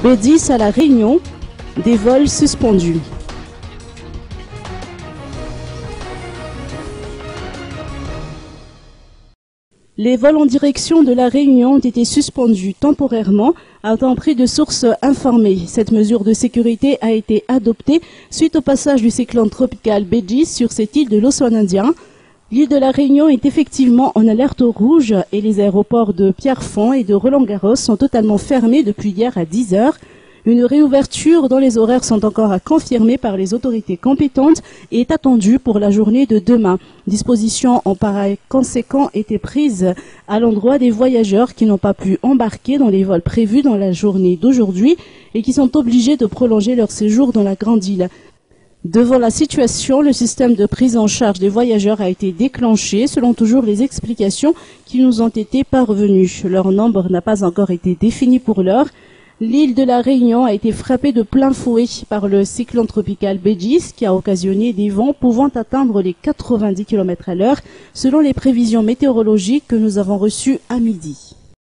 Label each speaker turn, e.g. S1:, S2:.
S1: B10 à La Réunion, des vols suspendus. Les vols en direction de La Réunion ont été suspendus temporairement, a-t-on de sources informées. Cette mesure de sécurité a été adoptée suite au passage du cyclone tropical B10 sur cette île de l'océan Indien. L'île de La Réunion est effectivement en alerte rouge et les aéroports de Pierrefonds et de Roland-Garros sont totalement fermés depuis hier à 10 heures. Une réouverture dans les horaires sont encore à confirmer par les autorités compétentes et est attendue pour la journée de demain. Dispositions en pareil conséquent étaient prises à l'endroit des voyageurs qui n'ont pas pu embarquer dans les vols prévus dans la journée d'aujourd'hui et qui sont obligés de prolonger leur séjour dans la grande île. Devant la situation, le système de prise en charge des voyageurs a été déclenché selon toujours les explications qui nous ont été parvenues. Leur nombre n'a pas encore été défini pour l'heure. L'île de La Réunion a été frappée de plein fouet par le cyclone tropical B10 qui a occasionné des vents pouvant atteindre les 90 km à l'heure selon les prévisions météorologiques que nous avons reçues à midi.